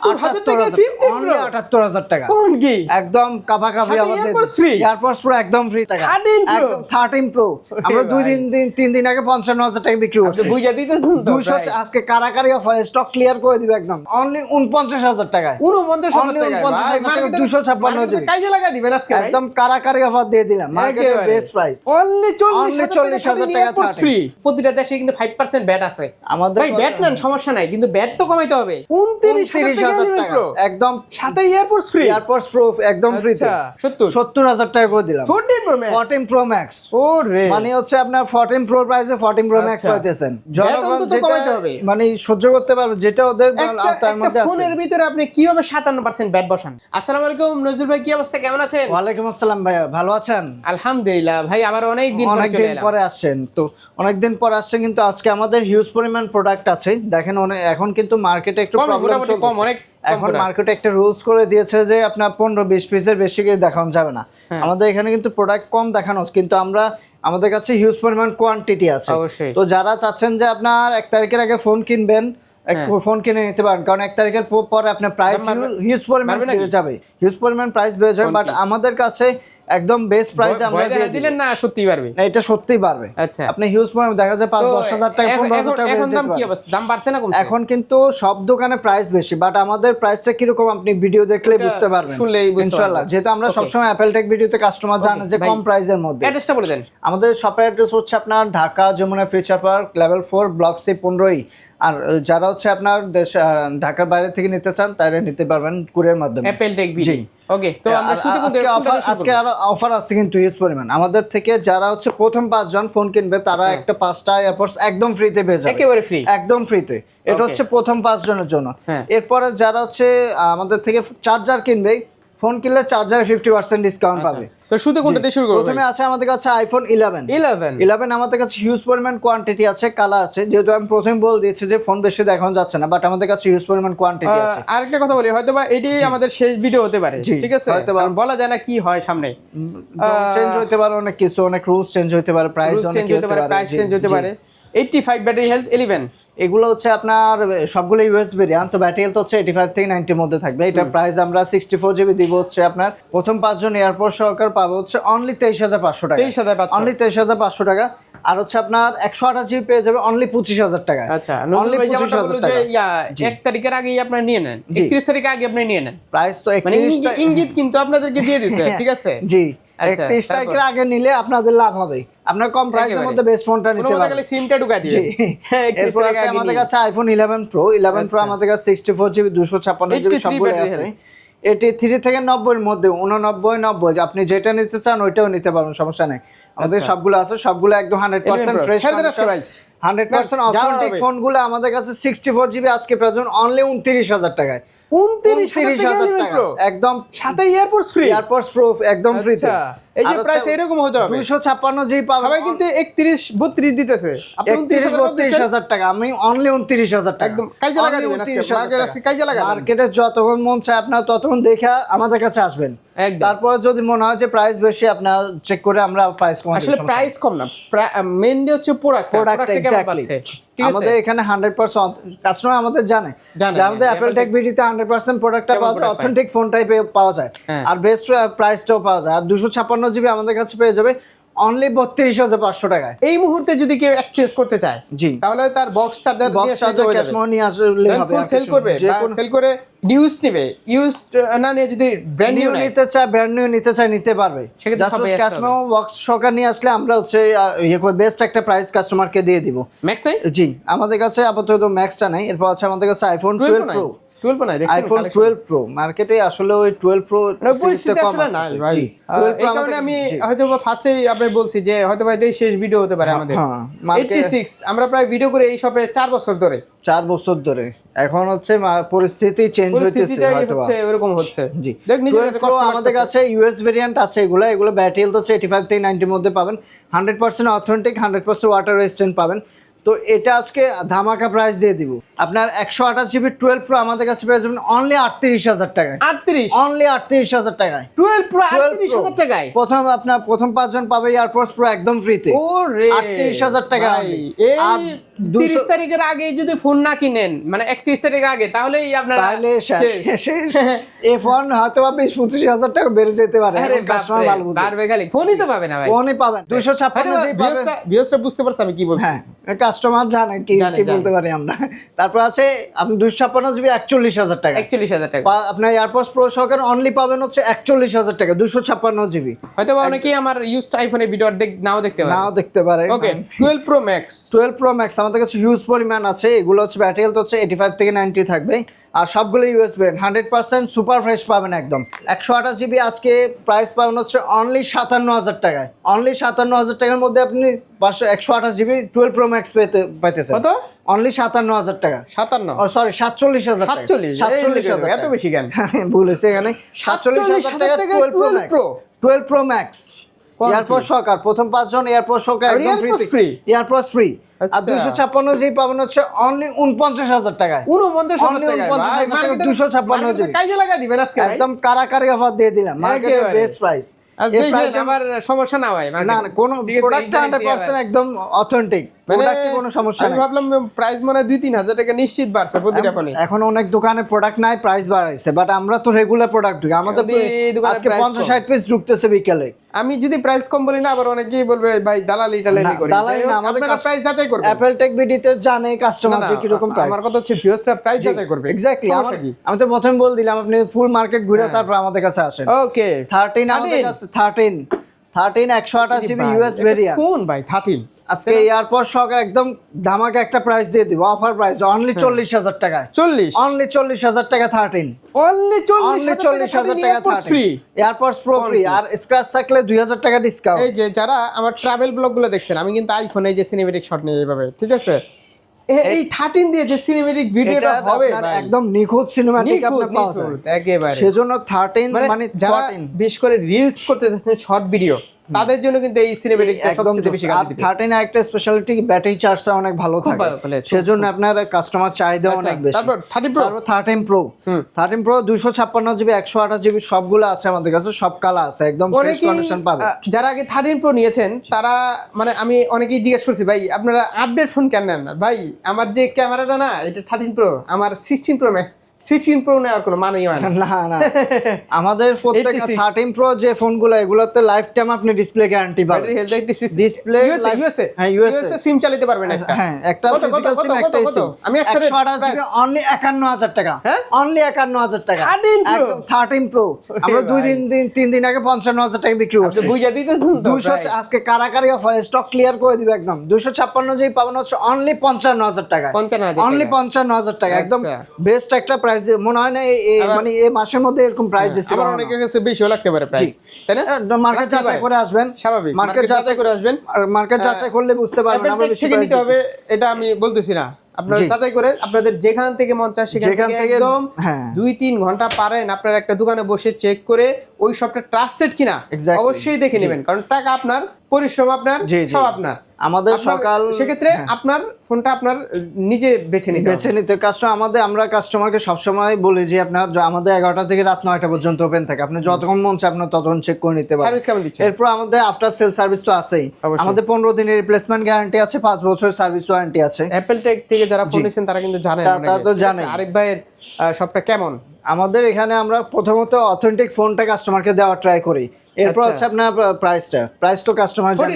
78000 টাকা 15 অনলি 78000 টাকা কোন কি একদম কাভাকাভি সাথে আমাদের এয়ারপডস ফ্রি এয়ারপডস প্রো একদম ফ্রি টাকা 13 Pro একদম 13 প্রো আমরা 3 দিন আগে 55000 টাকা বিক্রি করছি বুঝা দিতেছেন তো 200 আজকে কারাকারি অফার স্টক ক্লিয়ার করে দিবে একদম অনলি 49000 টাকায় 49000 টাকা 49000 টাকা 256 জিবি কাজে লাগা দিবেন আজকে ভাই একদম কারাকারি অফার দিয়ে দিলাম মার্কেটের বেস্ট প্রাইস অনলি 40000 টাকা টাকা ফ্রি প্রতিটা দেশে কিন্তু 5% ব্যাট আছে আমাদের ভাই ব্যাট নেন সমস্যা নাই কিন্তু ব্যাট তো কমাইতে হবে 29000 টাকা প্রো একদম সাথে এয়ারপডস ফ্রি এয়ারপডস প্রো একদম ফ্রি আচ্ছা 70000 টাকা করে দিলাম 14 প্রো ম্যাক্স 14 প্রো ম্যাক্স ওরে মানে হচ্ছে আপনার 14 প্রো প্রাইসে 14 প্রো ম্যাক্স আচ্ছা। পাইতেছেন ব্যাট অন্তত কমাইতে হবে। মানে সহ্য করতে পারবে যেটা ওদের আওতার মধ্যে আছে ফোনের ভিতরে আপনি কিভাবে 57% ব্যাট বসান আসসালামু আলাইকুম নজরুল ভাই কি অবস্থা কেমন আছেন ওয়ালাইকুম আসসালাম ভাইয়া ভালো আছেন আলহামদুলিল্লাহ ভাই আবার অনেক দিন পরে চলে এলাম পরে আসছেন তো অনেকদিন পরে আসছেন কিন্তু আজকে আমাদের হিউজ পরিমাণ প্রোডাক্ট আছে দেখেন এখন কিন্তু মার্কেটে একটু কম, প্রবলেম মোটামুটি কম, অনেক কম এখন product। মার্কেটে একটা রুলস করে দিয়েছে যে আপনার 15-20 পিসের বেশি করে দেখানো যাবে না আমাদের এখানে কিন্তু প্রোডাক্ট কম দেখানো কিন্তু আমরা আমাদের কাছে হিউজ পরিমাণ কোয়ান্টিটি আছে অবশ্যই। তো যারা চাচ্ছেন যে আপনার 1 তারিখের আগে ফোন কিনবেন ফোন কিনে নিতে পারেন কারণ 1 তারিখের পরে আপনার প্রাইস হিউজ পরিমাণ বেড়ে যাবে হিউজ পরিমাণ প্রাইস বেড়ে যাবে বাট আমাদের কাছে একদম বেস্ট প্রাইস আমরা দিয়ে দিলেন না সত্যি পারবে না এটা সত্যিই পারবে আচ্ছা আপনি হিউজ পরিমাণ দেখা যায় 5-10 হাজার টাকা 15,000 টাকা এখন দাম কি অবস্থা দাম বাড়ছে না কমছে এখন কিন্তু সব দোকানে প্রাইস বেশি বাট আমাদের প্রাইসটা কিরকম আপনি ভিডিও দেখলে বুঝতে পারবেন শুনলেই বুঝতে ইনশাআল্লাহ যেহেতু আমরা সবসময় অ্যাপল টেক ভিডিওতে কাস্টমার জানে যে কম প্রাইসের মধ্যে অ্যাড্রেসটা বলে দেন আমাদের শপের অ্যাড্রেস হচ্ছে আপনার Dhaka Jamuna future park level 4 block C 15 আর যারা হচ্ছে আপনার ঢাকার বাইরে থেকে নিতে চান তারা নিতে পারবেন কুরিয়ার মাধ্যমে অ্যাপল টেক ভিডিও ওকে তো আমরা শুরু করব আজকে আর অফার আছে কিন্তু হিউজ পরিমাণ আমাদের থেকে যারা হচ্ছে প্রথম 5 জন ফোন কিনবে তারা একটা 5টা এয়ারপডস একদম ফ্রিতে পেয়ে যাবে একেবারে ফ্রি একদম ফ্রিতে এটা হচ্ছে প্রথম 5 জনের জন্য এরপরে যারা হচ্ছে আমাদের থেকে চার্জার কিনবে ফোন কিনলে চার্জারে 50% ডিসকাউন্ট পাবে তো শুরু কোনটা দিয়ে শুরু করব প্রথমে আছে আমাদের কাছে আইফোন 11 আমাদের কাছে হিউজ পরিমাণ কোয়ান্টিটি আছে কালার আছে যেহেতু আমি প্রথমে বলে দিয়েছি যে ফোন বেশি দেখানো যাচ্ছে না বাট আমাদের কাছে হিউজ পরিমাণ কোয়ান্টিটি আছে আরেকটা কথা বলি হয়তোবা এটি আমাদের শেষ ভিডিও হতে পারে ঠিক আছে কারণ বলা যায় না কি হয় সামনে চেঞ্জ হতে পারে অনেক কিছু অনেক রুলস চেঞ্জ হতে পারে প্রাইস চেঞ্জ হতে পারে প্রাইস চেঞ্জ হতে পারে 85 ব্যাটারি হেলথ 11 এগুলো হচ্ছে আপনার সবগুলো ইউএস ভেরিয়েন্ট তো ব্যাটারি হেলথ হচ্ছে 85 থেকে 90 এর মধ্যে থাকবে এটা প্রাইস আমরা 64 জিবি দিব হচ্ছে আপনার প্রথম 5 জন এয়ারপোর্ট সহকার পাবো হচ্ছে অনলি 23500 টাকা 23500 অনলি 23500 টাকা আর হচ্ছে আপনার 128 জিবি পেয়ে যাবে অনলি 25000 টাকা আচ্ছা অনলি 25000 টাকা যে 1 তারিখের আগেই আপনারা নিয়ে নেন 31 তারিখের আগে আপনি নিয়ে নেন প্রাইস তো 31 ইঙ্গিত কিন্তু আপনাদেরকে দিয়ে দিয়েছে ঠিক আছে জি 31 তারিখের আগে নিলে আপনাদের লাভ হবে আপনার কম প্রাইসের মধ্যে বেস্ট ফোনটা নিতে পারবেন খালি সিমটা ঢুকা দিবেন এরপর আছে আমাদের কাছে আইফোন 11 প্রো আমাদের কাছে 64 জিবি 256 জিবি সবগুলো আছে 83 থেকে 90 এর মধ্যে 89 90 আপনি যেটা নিতে চান ওইটাও নিতে পারবেন সমস্যা নাই আমাদের সবগুলো আছে সবগুলো একদম 100% ফ্রেশ ভাই 100% অথেন্টিক ফোনগুলো আমাদের কাছে 64 জিবি আজকে পেয়েছেন অনলি 29000 টাকায় 29000 টাকা একদম সাথে এয়ারপডস ফ্রি একদম ফ্রি আচ্ছা এই যে প্রাইস এরকম হতে হবে 256 জিবি পাবেন সবাই কিন্তু 31 32 দিতেছে আপনি 32000 টাকা আমি অনলি 29000 টাকা একদম কাজে লাগা দিবেন আজকে মার্কেটে কাজে লাগা মার্কেটে যতক্ষণ মন চায় আপনারা ততক্ষণ দেখা আমাদের কাছে আসবেন তারপর যদি মনে হয় যে প্রাইস বেশি আপনারা চেক করে আমরা প্রাইস কম আসলে প্রাইস কম না মেইনলি হচ্ছে প্রোডাক্ট কেমন পাচ্ছে আমাদের এখানে 100% কাস্টমার আমাদের জানে যে আমাদের অ্যাপল টেক ভিডিওতে 100% প্রোডাক্টটা পাওয়া যায় অথেন্টিক ফোনটাই পাওয়া যায় আর বেস্ট প্রাইসটাও পাওয়া যায় আর 256 জিবি আমাদের কাছে পেয়ে যাবে অনলি 32500 টাকায় এই মুহূর্তে যদি কেউ এক্সচেঞ্জ করতে চায় জি তাহলে তার বক্স চার্জার ক্যাশ মনি নিয়ে আসলে হবে সেল করবে সেল করে ইউজ নেবে ইউজ না নিয়ে যদি ব্র্যান্ড নিউ নিতে চায় নিতে পারবে সেক্ষেত্রে ক্যাশ মনি বক্স সহকার নিয়ে আসলে আমরা হচ্ছে বেস্ট একটা প্রাইস কাস্টমারকে দিয়ে দিব ম্যাক্স নাই জি আমাদের কাছে আপাতত ম্যাক্সটা নাই এরপর আছে আমাদের কাছে আইফোন 12 প্রো 12 নাই দেখছেন আইফোন 12 প্রো মার্কেটে আসলে ওই 12 প্রো পরিস্থিতি আসলে না ভাই এই কারণে আমি হয়তো ফার্স্টে আপনি বলছি যে হয়তো এটাই শেষ ভিডিও হতে পারে আমাদের 86 আমরা প্রায় ভিডিও করে এই শপে 4 বছর ধরে 4 বছর ধরে এখন হচ্ছে পরিস্থিতি চেঞ্জ হইতেছে হয়তো হচ্ছে এরকম হচ্ছে জি দেখ নিজের কাছে কষ্ট আমাদের কাছে ইউএস ভেরিয়েন্ট আছে এগুলো ব্যাটারি হেলথ হচ্ছে 85 থেকে 90 এর মধ্যে পাবেন 100% অথেন্টিক 100% ওয়াটার রেজিস্ট্যান্ট পাবেন তো এটা আজকে ধামাকা প্রাইস দিয়ে দিব আপনার 128GB 12 প্রো আমাদের কাছে পেয়ে যাবেন অনলি 38,000 টাকায়। 38 অনলি 38,000 টাকায় 12 প্রো 38,000 টাকায়। প্রথম 5 জন পাবে এয়ারপডস প্রো একদম ফ্রিতে। ওরে 38,000 টাকা। এই 30 তারিখের আগে যদি ফোন না কিনেন মানে 31 তারিখের আগে তাহলেই আপনারা তাহলে এই ফোন হয়তো 20-25,000 টাকা বেড়ে যেতে পারে। আরে কাস্টমার ভালো বুঝে পারবে খালি ফোনই তো পাবে না ভাই। ফোনই পাবেন 256 জি পাবেন। ভিউয়ার্সরা বুঝতে পারছে আমি কি বলছি। হ্যাঁ কাস্টমার জানে কি বলতে পারি আমরা। তারপর আছে আপনি 256GB 41,000 টাকা। 41,000 টাকা। আপনার এয়ারপডস প্রো সহকারে অনলি পাবেন হচ্ছে 41,000 টাকা 256GB। হয়তো অনেকেই আমার ইউজড আইফোনের ভিডিও নাও দেখতে পারে। ওকে 12 প্রো ম্যাক্স। 12 প্রো ম্যাক্স আমাদের কাছে হিউজ পরিমাণ আছে। এগুলো হচ্ছে ব্যাটারি হেলথ হচ্ছে 85 থেকে 90 থাকবে আর সবগুলো ইউএস ব্র্যান্ড 100% সুপার ফ্রেশ পাবেন একদম। 128GB আজকে প্রাইস পাবেন হচ্ছে অনলি 57,000 টাকায়। অনলি 57,000 টাকার মধ্যে আপনি 128GB 12 প্রো ম্যাক্স পাইতেছেন। কত? অনলি 57,000 টাকা। 57 ও সরি 47,000 টাকা। 47,000 এত বেশি কেন? ভুলেছি এখানে 47,000 টাকা 12 প্রো। 12 প্রো ম্যাক্স এয়ারপড সহকার প্রথম 5 জন এয়ারপড সহকার একদম ফ্রি। AirPod free. আর 256GB পাবেন হচ্ছে অনলি 49,000 টাকায়। 49,000 টাকা ভাই। 256GB কাজে লাগা দিবেন আজকে ভাই। একদম কারাকারি অফার দিয়ে দিলাম। মার্কেটের বেস্ট প্রাইস। আজকে আমার সমস্যা না ভাই। না কোনো প্রোডাক্ট 100% একদম অথেন্টিক। প্রোডাক্টে কোনো সমস্যা নেই। আমি ভাবলাম প্রাইস মনে হয় 2-3,000 টাকা নিশ্চিত বাড়ছে প্রতিটা ফোনে। এখন অনেক দোকানে প্রোডাক্ট নাই প্রাইস বাড়াইছে বাট আমরা তো রেগুলার প্রোডাক্ট ঢুকি। আমাদের আজকে 50-60 পিস ঢুকতেছে বিকেলে। আমি যদি প্রাইস কম বলি না আবার অনেকেই বলবে ভাই দালালি করি। দালালি না, আমাদের আপনারা প্রাইস যাচাই করবেন। অ্যাপল টেক ভিডিওতে জানে কাস্টমার যে কি রকম প্রাইস। আমার কথা হচ্ছে ভিউয়ার্সরা প্রাইস যাচাই করবে। এক্স্যাক্টলি। আমি তো প্রথমে বল দিলাম আপনি ফুল মার্কেট ঘুরে তারপর আমাদের কাছে আসেন। ওকে 13 আমাদের কাছে 13 128GB ইউএস ভেরিয়েন্ট কোন ভাই 13 আজকে এয়ারপড সহকারে একদম ধামাকা একটা প্রাইস দিয়ে দিব অফার প্রাইস অনলি 40,000 টাকায়। 40 অনলি 40,000 টাকা 13 অনলি 40,000 টাকা ফ্রি এয়ারপডস প্রো ফ্রি আর স্ক্র্যাচ থাকলে 2,000 টাকা ডিসকাউন্ট। এই যে যারা আমার ট্রাভেল ব্লগগুলো দেখছেন আমি কিন্তু আইফোনে যে সিনেমেটিক শট নিয়ে এইভাবে ঠিক আছে এই 13 দিয়ে যে সিনেমেটিক ভিডিওটা হবে ভাই একদম নিখুঁত সিনেমেটিক আপনি পাওয়া যায় একেবারে। সেজন্য 13 মানে যারা বিশেষ করে রিলস করতে যাচ্ছেন শর্ট ভিডিও তাদের জন্য কিন্তু এই সিনেমেটিকটা সবচেয়ে বেশি কাজে দিবে। 13 একটা স্পেশালিটি ব্যাটারি চার্জটা অনেক ভালো থাকে সেজন্য আপনার কাস্টমার চাহিদা অনেক বেশি। তারপর 13 প্রো 13 প্রো 256GB 128GB সবগুলো আছে আমাদের কাছে সব কালার আছে একদম ফ্রেশ কন্ডিশন পাবেন। যারা আগে 13 প্রো নিয়েছেন তারা মানে আমি অনেকেই জিজ্ঞেস করছি ভাই আপনারা আপডেট ফোন কেন নেন না ভাই আমার যে ক্যামেরাটা না এটা 13 প্রো আমার 16 প্রো ম্যাক্স 16 প্রো নেওয়ার কোনো মানেই হয় না। না আমাদের প্রত্যেকটা 13 প্রো যে ফোনগুলো এগুলোতে লাইফ টাইম আপনি ডিসপ্লে গ্যারান্টি পাবেন। ডিসপ্লে ইউএসএ সিম চালাতে পারবেন একটা। হ্যাঁ একটা ফিজিক্যাল সিম একটা সিম আমি 128GB অনলি 51,000 টাকা। অনলি 51,000 টাকা 13 প্রো আমরা 3 দিন আগে 55,000 টাকা বিক্রি করছি। বুঝা দিতেছেন তো 200 আজকে কারাকারি অফার স্টক ক্লিয়ার করে দিবে একদম 256GB পাবেন হচ্ছে অনলি 55,000 টাকা। অনলি 55,000 টাকা একদম বেস্ট একটা প্রাইস মনে হয় না মানে এই মাসের মধ্যে এরকম প্রাইস দিচ্ছে। আবার অনেকের কাছে বেশিও লাগতে পারে প্রাইস তাই না? মার্কেট যাচাই করে আসবেন স্বাভাবিক মার্কেট যাচাই করে আসবেন আর মার্কেট যাচাই করলে বুঝতে পারবেন আমরা বেশি প্রাইস নিতে হবে এটা আমি বলতেছি না। আপনারা যাচাই করে আপনাদের যেখান থেকে মন চায় সেখান থেকে একদম 2-3 ঘন্টা পারেন আপনারা একটা দোকানে বসে চেক করে ওই সবটা ট্রাস্টেড কিনা অবশ্যই দেখে নেবেন কারণ টাকা আপনার পরিশ্রম আপনার সব আপনার। আমাদের সকাল সেক্ষেত্রে আপনার ফোনটা আপনার নিজে বেছে নিতে কাস্টমার আমরা কাস্টমারকে সবসময় বলি যে আপনার আমাদের 11টা থেকে রাত 9টা পর্যন্ত ওপেন থাকে আপনি যতক্ষণ মন চায় আপনার ততক্ষণ চেক করে নিতে পারেন। সার্ভিস কেমন দিচ্ছে? এরপর আমাদের আফটার সেল সার্ভিস তো আছেই। আমাদের 15 দিনের রিপ্লেসমেন্ট গ্যারান্টি আছে 5 বছরের সার্ভিস ওয়ারেন্টি আছে। অ্যাপল টেক থেকে যারা ফোন নিছেন তারা কিন্তু জানেন তারা তো জানে আরিফ ভাইয়ের সবটা কেমন। আমাদের এখানে আমরা প্রথমত অথেন্টিক ফোনটা কাস্টমারকে দেওয়ার ট্রাই করি। এরপর হচ্ছে আপনার প্রাইস তো কাস্টমার জানে।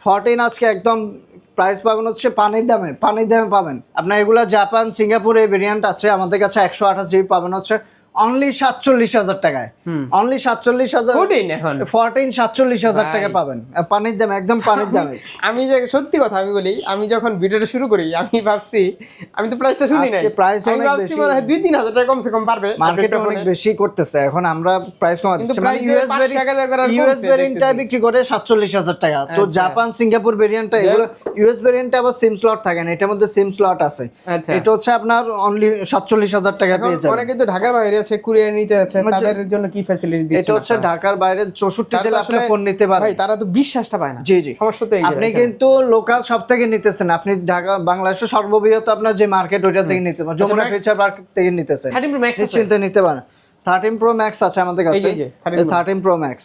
14 আজকে একদম প্রাইস পাবেন হচ্ছে পানির দামে পাবেন আপনার এগুলা জাপান সিঙ্গাপুর এই ভেরিয়েন্ট আছে আমাদের কাছে 128GB পাবেন হচ্ছে অনলি 47,000 টাকায়। অনলি 47,000 14 47,000 টাকা পাবেন পানির দামে একদম পানির দামে। আমি যে সত্যি কথা আমি বলি আমি যখন ভিডিওটা শুরু করি আমি ভাবছি আমি তো প্রাইসটা শুনি নাই প্রাইস আমি ভাবছি মনে হয় 2-3,000 টাকা কমসে কম পারবে মার্কেটে অনেক বেশি করতেছে এখন আমরা প্রাইস কমাচ্ছি মানে ইউএস ভেরিয়েন্টটা বিক্রি করে 47,000 টাকা। তো জাপান সিঙ্গাপুর ভেরিয়েন্টটা এগুলো ইউএস ভেরিয়েন্টে আবার সিম স্লট থাকে না এটার মধ্যে সিম স্লট আছে। এটা হচ্ছে আপনার অনলি 47,000 টাকা পেয়ে যাবেন। অনেকে তো ঢাকার বাইরে আছে, কুরিয়ার নিতে আছে, তাদের জন্য কি ফ্যাসিলিটি দিচ্ছেন? এটা হচ্ছে ঢাকার বাইরে 64 জেলা আপনি ফোন নিতে পারেন। ভাই তারা তো বিশ্বাসটা পায় না। জি জি, সমস্যা তো এই। আপনি কিন্তু লোকাল সব থেকে নিতেছেন, আপনি ঢাকা বাংলাদেশের সর্ববৃহৎ আপনার যে মার্কেট ওইটা থেকে নিতে পারেন, যমুনা ফিচার মার্কেট থেকে নিতেছেন। 13 Pro Max নিশ্চিন্তে নিতে পারেন। 13 Pro Max আছে আমাদের কাছে, 13 Pro Max।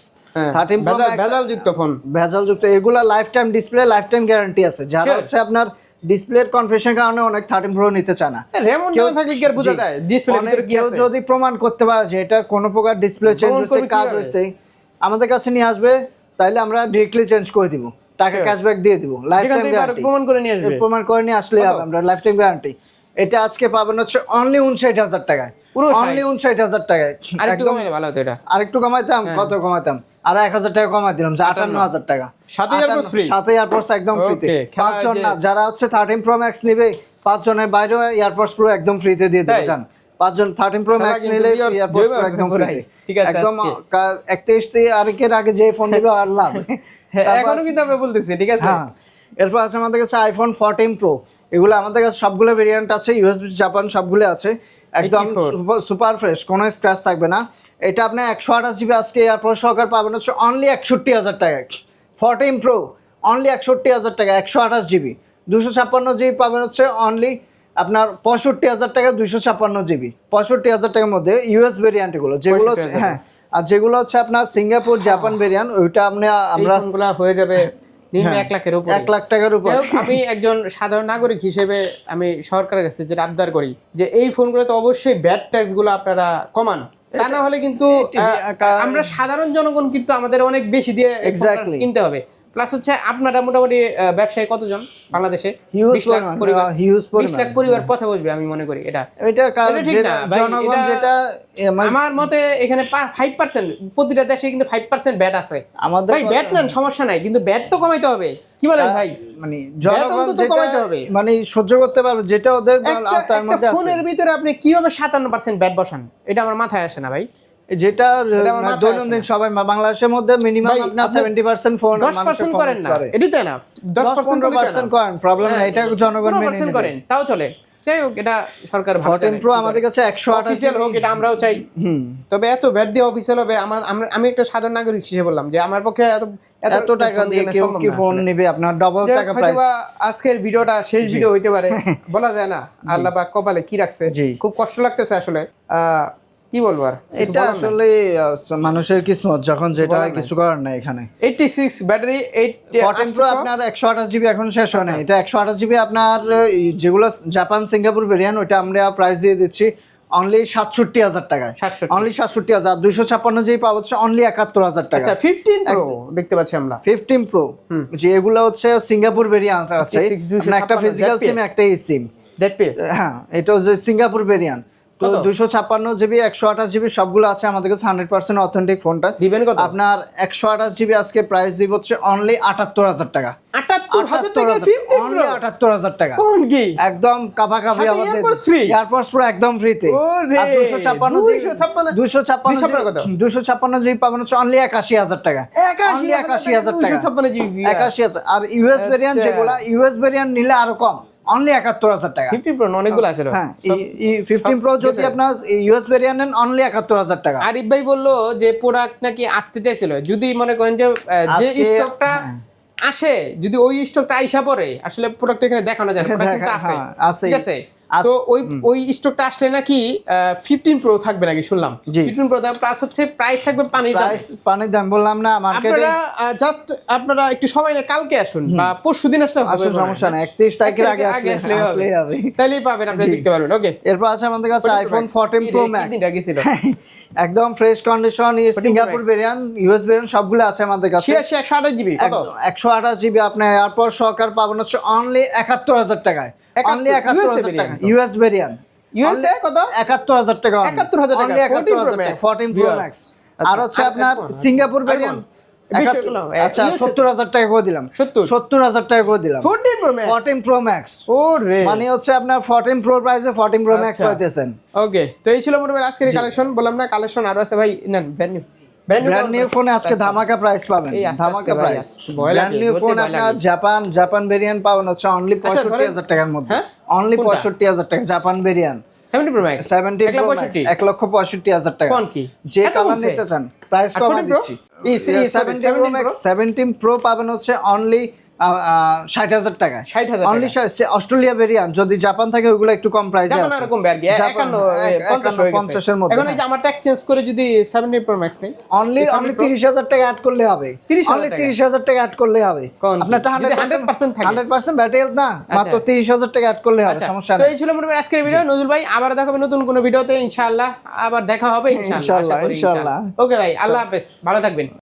13 Pro Max ভেজাল যুক্ত ফোন, ভেজাল যুক্ত, এগুলা life time display, life time guarantee আছে। যারা হচ্ছে আপনার ডিসপ্লের কনফিগারেশন কারণে অনেক 13 Pro নিতে চায় না, রেমন না থাকলে কি আর বোঝা যায় ডিসপ্লে ভিতরে কি আছে? যদি প্রমাণ করতে পারে যে এটা কোনো প্রকার ডিসপ্লে চেঞ্জ হচ্ছে, কাজ হচ্ছে, আমাদের কাছে নিয়ে আসবে, তাইলে আমরা ডিরেক্টলি চেঞ্জ করে দিব, টাকা ক্যাশব্যাক দিয়ে দিব। লাইফ টাইম গ্যারান্টি, প্রমাণ করে নিয়ে আসবে, প্রমাণ করে নিয়ে আসলে আমরা লাইফ টাইম গ্যারান্টি। এটা আজকে পাবেন হচ্ছে অনলি 59,000 টাকায়, অনলি 59,000 টাকায়। আরেকটু কমাইলে ভালো হতো এটা, আরেকটু কমাইতাম, কত কমাইতাম, আর 1,000 টাকা কমাই দিলাম, 58,000 টাকা, সাথে এয়ারপোর্টস ফ্রি, সাথে এয়ারপোর্টস একদম ফ্রিতে। 5 জন না, যারা হচ্ছে 13 Pro Max নেবে 5 জনের বাইরেও এয়ারপোর্টস পুরো একদম ফ্রিতে দিয়ে দেব। জান 5 জন 13 Pro Max নিলে এয়ারপোর্টস পুরো একদম ফ্রিতে, ঠিক আছে? একদম 31 তারিখের আগে যে ফোন নেবে আর লাভ। এখনো কিন্তু আমরা বলতেছি, ঠিক আছে? হ্যাঁ, এরপর আছে আমাদের কাছে আইফোন 14 Pro, এগুলো আমাদের কাছে সবগুলো ভেরিয়েন্ট আছে, ইউএসবি জাপান সবগুলো আছে, একদম সুপার ফ্রেশ, কোনো স্ক্র্যাচ থাকবে না। এটা আপনি 128 জিবি আজকে এয়ারপোর্ট সহকারে পাবেন হচ্ছে অনলি 61,000 টাকায়। 14 Pro অনলি 61,000 টাকা, 128 জিবি। 256 জিবি পাবেন হচ্ছে অনলি আপনার 65,000 টাকা, 256 জিবি, 65,000 টাকার মধ্যে ইউএস ভেরিয়েন্ট এগুলো, যেগুলো হ্যাঁ, আর যেগুলো হচ্ছে আপনার সিঙ্গাপুর জাপান ভেরিয়েন্ট, ওইটা আমরা হয়ে যাবে নিম্ন 1 লাখের উপর, 1 লাখ টাকার উপর। আমি একজন সাধারণ নাগরিক হিসেবে আমি সরকারের কাছে যেটা আবদার করি যে এই ফোনগুলোতে অবশ্যই ব্যাড ট্যাক্স গুলো আপনারা কমান, তা না হলে কিন্তু আমরা সাধারণ জনগণ কিন্তু আমাদের অনেক বেশি দিয়ে কিনতে হবে। প্লাস হচ্ছে আপনারা মোটামুটি ব্যবসায়ী কতজন বাংলাদেশে? 20 লাখ পরিবার পথে বসবে আমি মনে করি। এটা ঠিক না ভাই, এটা আমার মতে এখানে 5% প্রতিটা দেশে কিন্তু 5% ব্যাট আছে। ভাই ব্যাট নেন, সমস্যা নাই, কিন্তু ব্যাট তো কমাইতে হবে। কি বলেন ভাই? মানে জনগণ তো কমাইতে হবে, মানে সহ্য করতে পারবে যেটা ওদের আওতার মধ্যে আছে। ফোনের ভিতরে আপনি কিভাবে 57% ব্যাট বসান, এটা আমার মাথায় আসে না ভাই। যেটা দৈনন্দিন সবাই বাংলাদেশের মধ্যে মিনিমাম আপনার 70% ফোন 10% করেন না, এটাই তো না, 10% করেন, প্রবলেম নাই, এটা জনগণ মেনে নেবে, করেন তাও চলে। যাই হোক, এটা সরকার 14 Pro আমাদের কাছে 128 অফিশিয়াল হোক, এটা আমরাও চাই। তবে এত ব্যাট দিয়ে অফিশিয়াল হবে, আমি একটা সাধারণ নাগরিক হিসেবে বললাম যে আমার পক্ষে এত টাকা দিয়ে কেউ কি ফোন নেবে, আপনার ডাবল টাকা প্রাইস। আজকের ভিডিওটা শেষ ভিডিও হইতে পারে, বলা যায় না, আল্লাহ পাক কপালে কি রাখছে। খুব কষ্ট লাগতেছে আসলে, কি বলবো আর, এটা আসলে মানুষের কিসমত, যখন যেটা কিছু করার নাই। এখানে 86 ব্যাটারি, 14 Pro আপনার 128 জিবি এখন শেষ হয় না, এটা 128 জিবি আপনার যেগুলো জাপান সিঙ্গাপুর ভেরিয়েন্ট, ওইটা আমরা প্রাইস দিয়ে দিচ্ছি অনলি 67,000 টাকায়, অনলি 67,000। 256 জিবি পাওয়া হচ্ছে অনলি 71,000 টাকা। আচ্ছা 15 Pro দেখতে পাচ্ছি আমরা, 15 Pro যে এগুলো হচ্ছে সিঙ্গাপুর ভেরিয়েন্ট আছে, একটা ফিজিক্যাল সিম, একটা ই সিম, হ্যাঁ, এটা হচ্ছে সিঙ্গাপুর ভেরিয়েন্ট। তো 256 জিবি 128 জিবি সবগুলো আছে আমাদের কাছে, 100% অথেন্টিক। ফোনটা দিবেন কত? আপনার 128 জিবি আজকে প্রাইস দিব হচ্ছে অনলি 78,000 টাকা। 78,000 টাকা 15 Pro, 78,000 টাকা, কোন কি একদম কাভাকাভি। আমাদের এয়ারপোর্টস পুরো একদম ফ্রিতে। আর 256 জিবি পাবেন হচ্ছে অনলি 81,000 টাকা, অনলি 81,000 টাকা, 81,000। আর ইউএস ভেরিয়েন্ট, যেগুলা ইউএস ভেরিয়েন্ট নিলে আরো কম, অনলি 71,000 টাকা। 15 Pro অনেকগুলো আছে। হ্যাঁ, 15 Pro যদি আপনার ইউএস ভেরিয়েন্ট নেন অনলি 71,000 টাকা। আরিফ ভাই বললো যে প্রোডাক্ট নাকি আসতে চাইছিল, যদি মনে করেন যে স্টকটা আসে, যদি ওই স্টকটা আইসা পড়ে, আসলে প্রোডাক্ট এখানে দেখানো যায়, প্রোডাক্ট কিন্তু আছে, ঠিক আছে? তো ওই স্টকটা আসলে নাকি 15 Pro থাকবে নাকি শুনলাম। 15 Pro প্লাস হচ্ছে প্রাইস থাকবে পানির দাম বললাম না মার্কেটে। জাস্ট আপনারা একটু সময় নিয়ে কালকে আসুন বা পরশুদিন আসলে হবে, সমস্যা নাই, 31 তারিখের আগে আসলে হবে, তাইলেই পাবেন, আপনি দেখতে পারবেন। ওকে, এরপর আছে আমাদের কাছে আইফোন 14 Pro Max, একদম fresh condition, Singapore variant, US variant সবগুলো আছে আমাদের কাছে। 128 জিবি, কত? 128 জিবি আপনি এয়ারপোর্ট সহকার পাবেন হচ্ছে অনলি 71,000 টাকায়, অনলি 71,000 টাকা। ইউএস ভেরিয়েন্ট, ইউএসএ কত? 71,000 টাকা, 71,000 টাকা, 14 Pro Max। আর হচ্ছে আপনার সিঙ্গাপুর ভেরিয়েন্ট, আচ্ছা 70,000 টাকা করে দিলাম, 70,000 টাকা করে দিলাম। 14 Pro Max, ওরে মানে হচ্ছে আপনার 14 Pro প্রাইসে 14 Pro Max পাইতেছেন। ওকে, তো এই ছিল মোটামুটি আজকের কালেকশন। বললাম না, কালেকশন আরো আছে ভাই, নেন ব্র্যান্ড নিউ ফোনে আজকে ধামাকা প্রাইস পাবেন, ধামাকা প্রাইস। ব্র্যান্ড নিউ ফোন আপনার জাপান ভেরিয়েন্ট পাবেন হচ্ছে অনলি 65,000 টাকার মধ্যে, অনলি 65,000 টাকা Japan variant. 17 Pro Max 17 Pro Max 1,65,000 টাকা কোন কি যে কালার নিতে চান প্রাইস কম দিচ্ছি 17 Pro Max 17 Pro পাবেন হচ্ছে অনলি 60,000 টাকা 60,000 অনলি অস্ট্রেলিয়া ভেরিয়েন্ট যদি জাপান থাকে ওগুলো একটু কম প্রাইসে আছে জাপান এরকম ব্যাগ 50 এর মধ্যে এখন এই যে আমারটা এক্সচেঞ্জ করে যদি 17 Pro Max নেই অনলি 30,000 টাকা অ্যাড করলে হবে অনলি 30,000 টাকা অ্যাড করলে হবে আপনারটা 100% থাকে 100% ব্যাটারি হেলথ না মাত্র 30,000 টাকা অ্যাড করলে হবে সমস্যা তো নেই এই ছিল মোটামুটি আজকের ভিডিও নজরুল ভাই আবার দেখা হবে নতুন কোনো ভিডিওতে ইনশাআল্লাহ আবার দেখা হবে ইনশাআল্লাহ ইনশাআল্লাহ ওকে ভাই আল্লাহ হাফেজ ভালো থাকবেন